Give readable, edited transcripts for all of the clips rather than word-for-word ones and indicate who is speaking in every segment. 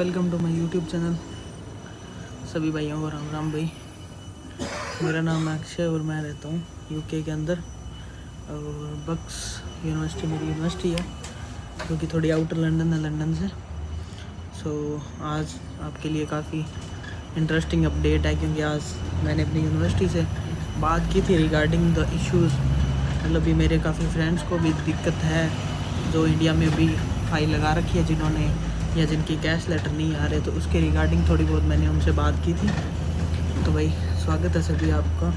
Speaker 1: Welcome to my YouTube channel. सभी भाइयों को राम राम भाई। मेरा नाम है अक्षय और मैं रहता हूँ यूके के अंदर। और बक्स यूनिवर्सिटी मेरी यूनिवर्सिटी है जो कि थोड़ी आउटर लंदन है लंदन से। आज आपके लिए काफ़ी इंटरेस्टिंग अपडेट है, क्योंकि आज मैंने अपनी यूनिवर्सिटी से बात की थी रिगार्डिंग द इश्यूज़। मतलब भी मेरे काफ़ी फ्रेंड्स को भी दिक्कत है जो इंडिया में भी फाइल लगा रखी है जिन्होंने, या जिनकी कैश लेटर नहीं आ रहे, तो उसके रिगार्डिंग थोड़ी बहुत मैंने उनसे बात की थी। तो भाई स्वागत है सभी आपका,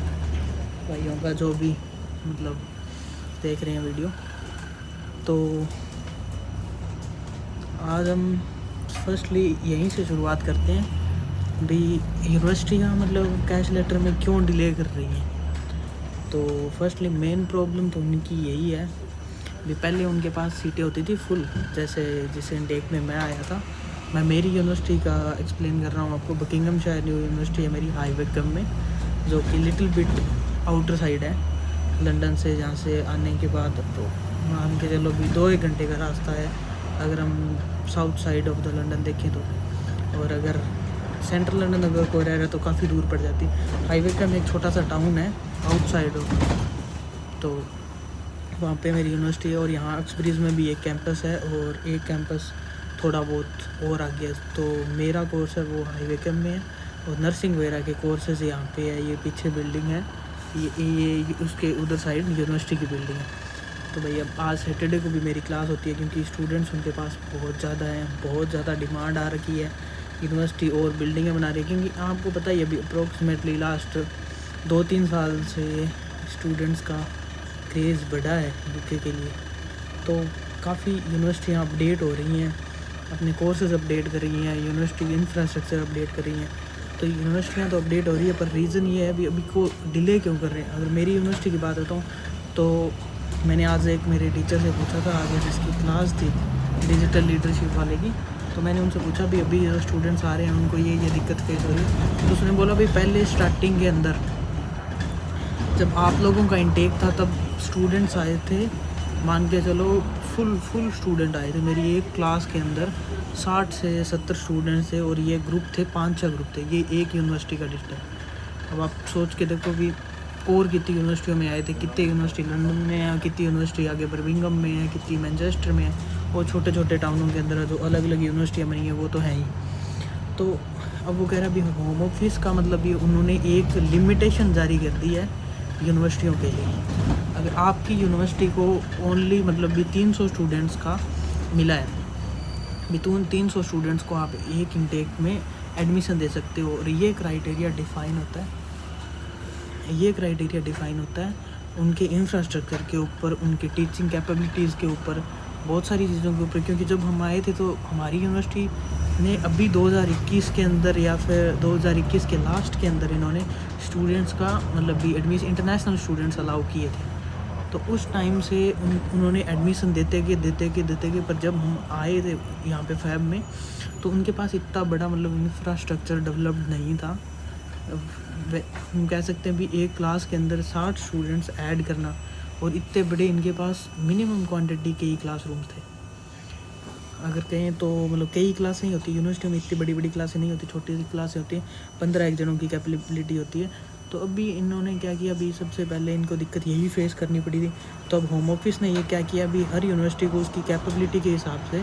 Speaker 1: भाइयों का जो भी मतलब देख रहे हैं वीडियो। तो आज हम फर्स्टली यहीं से शुरुआत करते हैं भी यूनिवर्सिटियाँ मतलब कैश लेटर में क्यों डिले कर रही हैं। तो फर्स्टली मेन प्रॉब्लम तो उनकी यही है भी पहले उनके पास सीटें होती थी फुल, जैसे जिस इनटेक में मैं आया था। मैं मेरी यूनिवर्सिटी का एक्सप्लेन कर रहा हूँ आपको। बकिंघमशायर यूनिवर्सिटी है मेरी, हाई विकम में, जो कि लिटिल बिट आउटर साइड है लंदन से। जहाँ से आने के बाद तो मान के चलो भी 2-1 घंटे का रास्ता है अगर हम south side of the London देखें तो। और अगर सेंट्रल लंदन अगर कोई रह रहा है तो काफ़ी दूर पड़ जाती है। हाई विकम एक छोटा सा टाउन है आउटसाइड ऑफ, तो वहाँ पे मेरी यूनिवर्सिटी है। और यहाँ एक्सब्रिज में भी एक कैंपस है और एक कैंपस थोड़ा बहुत और आगे है। तो मेरा कोर्स है वो हाई विकम में है और नर्सिंग वगैरह के कोर्सेज यहाँ पे है। ये पीछे बिल्डिंग है, ये उसके उधर साइड यूनिवर्सिटी की बिल्डिंग है। तो भाई अब आज सैटरडे को भी मेरी क्लास होती है, क्योंकि स्टूडेंट्स उनके पास बहुत ज़्यादा हैं, बहुत ज़्यादा डिमांड आ रखी है यूनिवर्सिटी और बिल्डिंगें बना रही है। क्योंकि आपको पता ही अभी अप्रोक्सीमेटली लास्ट 2-3 साल से स्टूडेंट्स का क्रेज़ बढ़ा है यूके के लिए। तो काफ़ी यूनिवर्सिटियाँ अपडेट हो रही हैं, अपने कोर्सेज अपडेट कर रही हैं, यूनिवर्सिटी इंफ्रास्ट्रक्चर अपडेट कर रही हैं। तो यूनिवर्सिटियाँ तो अपडेट हो रही है, पर रीज़न ये है अभी को डिले क्यों कर रहे हैं। अगर मेरी यूनिवर्सिटी की बात बताऊँ तो मैंने आज एक मेरे टीचर से पूछा था, आज जिसकी क्लास थी डिजिटल लीडरशिप वाले की, तो मैंने उनसे पूछा भी अभी जो स्टूडेंट्स आ रहे हैं उनको ये दिक्कत फेस हो रही है। तो उसने बोला भाई पहले स्टार्टिंग के अंदर जब आप लोगों का इंटेक था तब स्टूडेंट्स आए थे, मान के चलो फुल स्टूडेंट आए थे। मेरी एक क्लास के अंदर 60 से 70 स्टूडेंट्स थे और ये ग्रुप थे 5-6 ग्रुप थे। ये एक यूनिवर्सिटी का लिस्ट है। अब आप सोच के देखो भी और कितनी यूनिवर्सिटियों में आए थे, कितनी यूनिवर्सिटी लंदन में है, कितनी यूनिवर्सिटी आगे बर्मिंघम में है, कितनी मैनचेस्टर में है, और छोटे छोटे टाउनों के अंदर जो अलग अलग यूनिवर्सिटियाँ बनी हैं वो तो हैं ही। तो अब वो कह रहा भी होम ऑफिस का मतलब भी उन्होंने एक लिमिटेशन जारी कर दी है यूनिवर्सिटियों के लिए। अगर आपकी यूनिवर्सिटी को ओनली मतलब भी 300 स्टूडेंट्स का मिला है, भी 300 स्टूडेंट्स को आप एक इंटेक में एडमिशन दे सकते हो। और ये क्राइटेरिया डिफ़ाइन होता है उनके इंफ्रास्ट्रक्चर के ऊपर, उनके टीचिंग कैपेबिलिटीज़ के ऊपर, बहुत सारी चीज़ों के ऊपर। क्योंकि जब हम आए थे तो हमारी यूनिवर्सिटी ने अभी 2021 के अंदर या फिर 2021 के लास्ट के अंदर इन्होंने स्टूडेंट्स का मतलब भी एडमिशन इंटरनेशनल स्टूडेंट्स अलाउ किए थे। तो उस टाइम से उन्होंने एडमिशन देते गए। पर जब हम आए थे यहाँ पे फैब में तो उनके पास इतना बड़ा मतलब इंफ्रास्ट्रक्चर डेवलप्ड नहीं था। हम कह सकते हैं भी एक क्लास के अंदर 60 स्टूडेंट्स ऐड करना, और इतने बड़े इनके पास मिनिमम क्वांटिटी के ही क्लासरूम्स थे। अगर कहें तो मतलब कई क्लासें ही होती है यूनिवर्सिटी में, इतनी बड़ी क्लासें नहीं होती, छोटी सी क्लासें होती हैं, 15 जनों की कैपेबिलिटी होती है। तो अभी इन्होंने क्या किया, अभी सबसे पहले इनको दिक्कत यही फेस करनी पड़ी थी। तो अब होम ऑफिस ने ये क्या किया, अभी हर यूनिवर्सिटी को उसकी कैपेबिलिटी के हिसाब से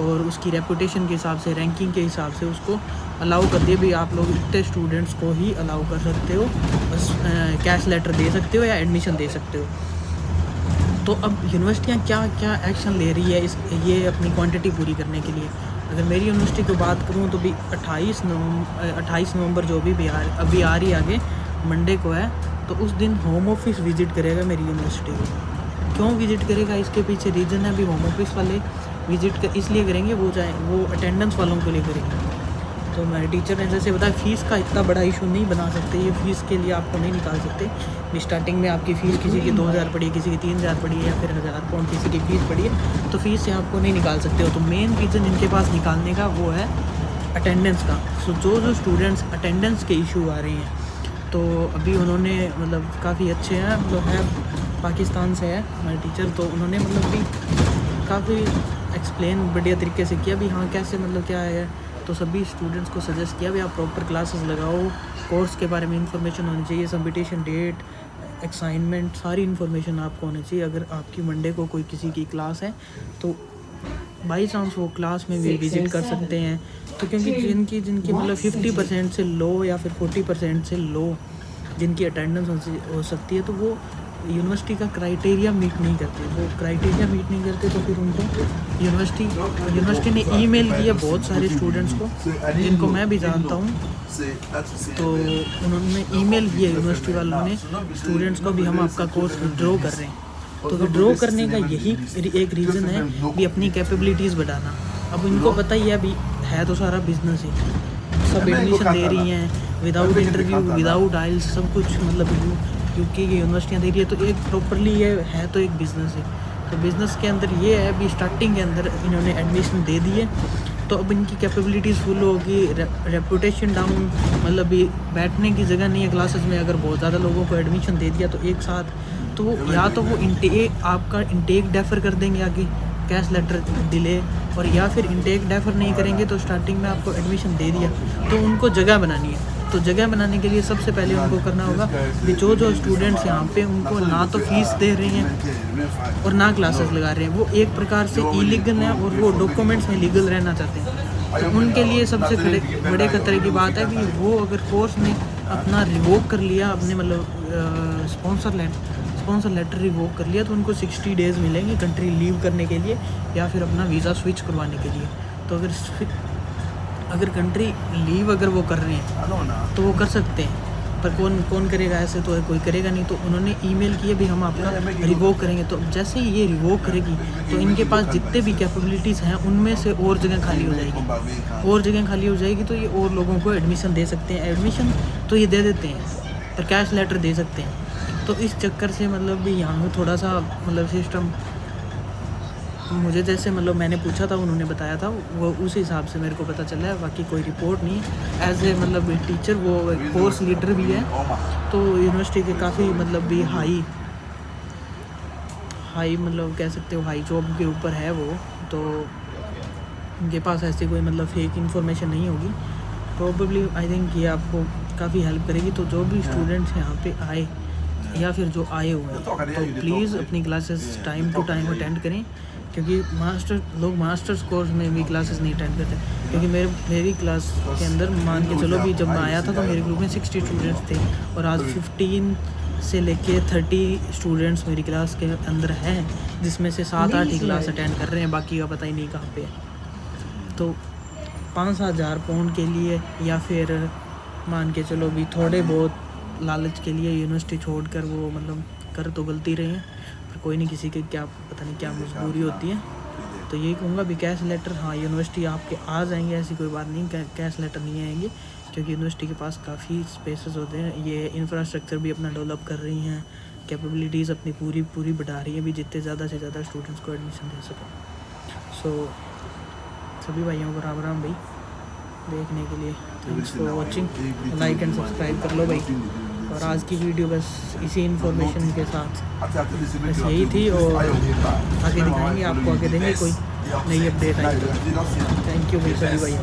Speaker 1: और उसकी रेपुटेशन के हिसाब से, रैंकिंग के हिसाब से उसको अलाउ कर दिया भी आप लोग इतने स्टूडेंट्स को ही अलाउ कर सकते हो, बस कैश लेटर दे सकते हो या एडमिशन दे सकते हो। तो अब यूनिवर्सिटियाँ क्या क्या एक्शन ले रही है ये अपनी क्वांटिटी पूरी करने के लिए। अगर मेरी यूनिवर्सिटी की बात करूँ तो भी 28 नवंबर जो अभी आ रही आगे मंडे को है, तो उस दिन होम ऑफिस विज़िट करेगा मेरी यूनिवर्सिटी को। क्यों विज़िट करेगा, इसके पीछे रीज़न है। अभी होम ऑफिस वाले विज़िट इसलिए करेंगे, वो अटेंडेंस वालों के लिए करेंगे। तो मेरे टीचर ने जैसे बताया फ़ीस का इतना बड़ा इशू नहीं बना सकते, ये फ़ीस के लिए आपको नहीं निकाल सकते। स्टार्टिंग में आपकी फ़ीस किसी की 2000 पड़ी है, किसी की 3000 पड़ी है, या फिर 1000 पाउंड किसी की फ़ीस पड़ी है, तो फ़ीस से आपको नहीं निकाल सकते हो। तो मेन रीज़न इनके पास निकालने का वो है अटेंडेंस का। सो जो स्टूडेंट्स अटेंडेंस के इशू आ रहे हैं, तो अभी उन्होंने मतलब काफ़ी अच्छे हैं, मतलब है पाकिस्तान से है हमारे टीचर, तो उन्होंने मतलब भी काफ़ी एक्सप्लेन बढ़िया तरीके से किया भी हाँ कैसे मतलब क्या है। तो सभी स्टूडेंट्स को सजेस्ट किया भी आप प्रॉपर क्लासेस लगाओ, कोर्स के बारे में इंफॉर्मेशन होनी चाहिए, सबमिटेशन डेट, असाइनमेंट, सारी इन्फॉर्मेशन आपको होनी चाहिए। अगर आपकी मंडे को कोई किसी की क्लास है तो बाई चांस वो क्लास में भी विज़िट कर सकते हैं। तो क्योंकि जिनकी मतलब 50% से लो या फिर 40% से लो जिनकी अटेंडेंस हो सकती है, तो वो यूनिवर्सिटी का क्राइटेरिया मीट नहीं करते। वो क्राइटेरिया मीट नहीं करते तो फिर उनको यूनिवर्सिटी ने ईमेल किया बहुत सारे स्टूडेंट्स को, जिनको मैं भी जानता हूँ। तो उन्होंने ईमेल किया यूनिवर्सिटी वालों ने स्टूडेंट्स को भी हम आपका कोर्स विड्रॉ कर रहे हैं। तो विड्रॉ करने का यही एक रीज़न है भी अपनी कैपेबिलिटीज़ बढ़ाना। अब इनको पता ही है अभी है तो सारा बिजनेस ही, सब एडमिशन दे रही हैं विदाउट इंटरव्यू, विदाउट आइल्स, सब कुछ मतलब यूके की यूनिवर्सिटियाँ दे रही है। तो एक प्रॉपरली ये है तो एक बिज़नेस है। तो बिज़नेस के अंदर ये है अभी स्टार्टिंग के अंदर इन्होंने एडमिशन दे दी है, तो अब इनकी कैपेबिलिटीज़ फुल होगी, रेपुटेशन डाउन, मतलब भी बैठने की जगह नहीं है क्लासेस में। अगर बहुत ज़्यादा लोगों को एडमिशन दे दिया तो एक साथ, तो या तो वो आपका इंटेक डेफर कर देंगे आगे, कैश लेटर डिले, और या फिर इंटेक डेफर नहीं करेंगे तो स्टार्टिंग में आपको एडमिशन दे दिया तो उनको जगह बनानी है। तो जगह बनाने के लिए सबसे पहले उनको करना होगा कि जो स्टूडेंट्स यहाँ पे उनको ना तो फीस दे रहे हैं और ना क्लासेस लगा रहे हैं, वो एक प्रकार से इलीगल हैं और वो डॉक्यूमेंट्स में लीगल रहना चाहते हैं। तो उनके लिए सबसे बड़े खतरे की बात है कि वो अगर कोर्स ने अपना रिवोक कर लिया, अपने मतलब स्पॉन्सर लेटर रिवोक कर लिया, तो उनको 60 डेज़ मिलेंगे कंट्री लीव करने के लिए या फिर अपना वीज़ा स्विच करवाने के लिए। तो अगर कंट्री लीव अगर वो कर रहे हैं तो वो कर सकते हैं, पर कौन करेगा? ऐसे तो कोई करेगा नहीं। तो उन्होंने ईमेल किया भी हम आपका रिवोक करेंगे। तो जैसे ही ये रिवोक करेगी तो इनके पास जितने भी कैपेबिलिटीज़ हैं उनमें से और जगह खाली हो जाएगी, तो ये और लोगों को एडमिशन दे सकते हैं। एडमिशन तो ये दे देते हैं पर कैश लेटर दे सकते हैं। तो इस चक्कर से मतलब भी यहाँ पर थोड़ा सा मतलब सिस्टम, मुझे जैसे मतलब मैंने पूछा था, उन्होंने बताया था, वो उस हिसाब से मेरे को पता चला है, बाकी कोई रिपोर्ट नहीं। एज ए मतलब टीचर वो कोर्स लीडर भी है, तो यूनिवर्सिटी के काफ़ी मतलब भी हाई मतलब कह सकते हो हाई जॉब के ऊपर है वो। तो उनके पास ऐसी कोई मतलब फेक इन्फॉर्मेशन नहीं होगी। प्रोबेबली आई थिंक ये आपको काफ़ी हेल्प करेगी। तो जो भी स्टूडेंट्स यहाँ पे आए या फिर जो आए हुए हैं, तो प्लीज़ अपनी classes time to time attend करें, क्योंकि मास्टर्स कोर्स में भी क्लासेस नहीं अटेंड करते। क्योंकि मेरी क्लास के अंदर मान के चलो भी जब मैं आया था तो मेरे ग्रुप में 60 स्टूडेंट्स थे और आज 15 से लेके 30 स्टूडेंट्स मेरी क्लास के अंदर हैं, जिसमें से 7-8 ही क्लास अटेंड कर रहे हैं, बाकी का पता ही नहीं कहाँ पे है। तो 5,000 पाउंड के लिए या फिर मान के चलो भी थोड़े बहुत लालच के लिए यूनिवर्सिटी छोड़कर वो मतलब कर तो गलती रहे हैं, पर कोई नहीं, किसी के क्या पता नहीं क्या मजबूरी होती है। तो यही कहूँगा भी कैश लेटर, हाँ यूनिवर्सिटी आपके आ जाएंगे, ऐसी कोई बात नहीं, कैश लेटर नहीं आएंगे, क्योंकि यूनिवर्सिटी के पास काफ़ी स्पेसेस होते हैं। ये इंफ्रास्ट्रक्चर भी अपना डेवलप कर रही हैं, कैपेबिलिटीज़ अपनी पूरी बढ़ा रही है भी, जितने ज़्यादा से ज़्यादा स्टूडेंट्स को एडमिशन दे सकें। सो सभी भाइयों को राम राम भाई, देखने के लिए thanks for watching, like and subscribe कर लो भाई। और आज की वीडियो बस इसी इन्फॉर्मेशन के साथ बस यही थी, और आगे दिखाएंगे आपको, आगे देंगे कोई नई अपडेट आई। थैंक यू भाई सभी भाई।